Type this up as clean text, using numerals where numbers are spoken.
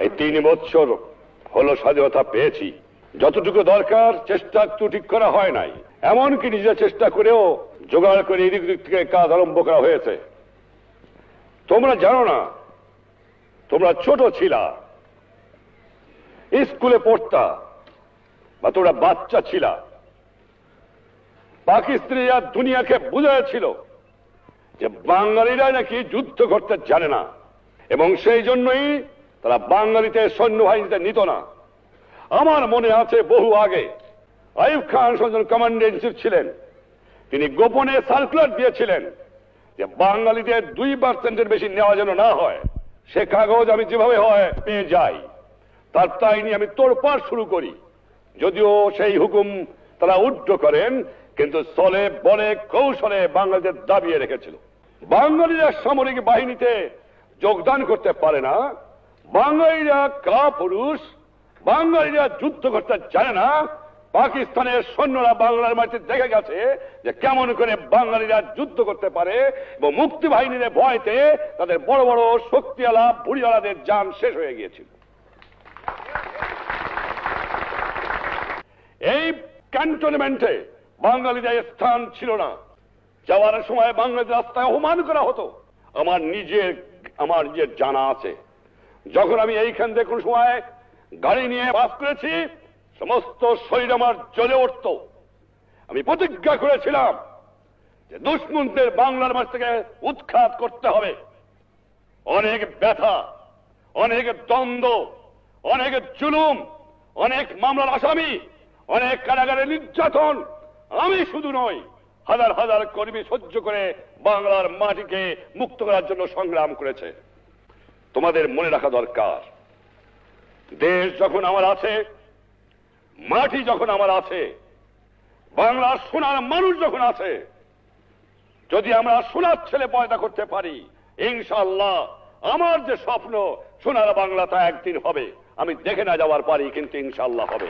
এই 3 বছর হলো স্বাধীনতা পেয়েছি, যতটুকু দরকার চেষ্টা একটু ঠিক করা হয় নাই, এমনকি নিজের চেষ্টা করেও জোগাড় করে এদিক দিক থেকে কাজ আরম্ভ করা হয়েছে। তোমরা জানো না, তোমরা ছোট ছিলা, স্কুলে পড়তা, বা তোমরা বাচ্চা ছিলা, পাকিস্তানিরা দুনিয়াকে বুঝাইছিল যে বাঙালিরা নাকি যুদ্ধ করতে জানে না, এবং সেই জন্যই তারা বাঙালিতে সৈন্যবাহিনীতে নিত না। আমার মনে আছে বহু আগে আইয়ুব খান যখন কমান্ডার ইন চিফ ছিলেন, তিনি গোপনে সার্কুলার দিয়েছিলেন যে বাঙালিদের 2% বেশি নেওয়া যেন না হয়। সে কাগজ আমি যেভাবে হয় পেয়ে যাই, তার তাই নিয়ে আমি তোড়পাড় শুরু করি। যদিও সেই হুকুম তারা উড্ড করেন, কিন্তু চলে বলে কৌশলে বাঙালিদের দাবিয়ে রেখেছিল। বাঙালিরা সামরিক বাহিনীতে যোগদান করতে পারে না, বাঙালিরা কাপুরুষ, বাঙালিরা যুদ্ধ করতে জানে না। পাকিস্তানের সৈন্যরা বাংলার মাটিতে দেখে গেছে যে কেমন করে বাঙালিরা যুদ্ধ করতে পারে, এবং মুক্তি বাহিনীর ভয়তে তাদের বড় বড় শক্তিওয়ালা বুড়িওয়ালাদের জান শেষ হয়ে গিয়েছিল। এই ক্যান্টনমেন্টে বাঙালিদের স্থান ছিল না। যাওয়ার সময় বাঙালিদের রাস্তায় অপমান করা হতো। আমার নিজের জানা আছে, যখন আমি এইখান থেকে কোন সময় গাড়ি নিয়ে বাস করেছি, সমস্ত শরীর আমার জ্বলে উঠত। আমি প্রতিজ্ঞা করেছিলাম যে দুশ্মনদের বাংলার মাঠ থেকে উৎখাত করতে হবে। অনেক ব্যথা, অনেক দ্বন্দ্ব, অনেক জুলুম, অনেক মামলার আসামি, অনেক কারাগারে নির্যাতন আমি শুধু নয়, হাজার হাজার কর্মী সহ্য করে বাংলার মাটিকে মুক্ত করার জন্য সংগ্রাম করেছে। তোমাদের মনে রাখা দরকার, দেশ যখন আমার আছে, মাটি যখন আমার আছে, বাংলার সোনার মানুষ যখন আছে, যদি আমরা সোনার ছেলে পয়দা করতে পারি, ইনশাআল্লাহ আমার যে স্বপ্ন সোনার বাংলা তা একদিন হবে। আমি দেখে না যাওয়ার পারি, কিন্তু ইনশাআল্লাহ হবে।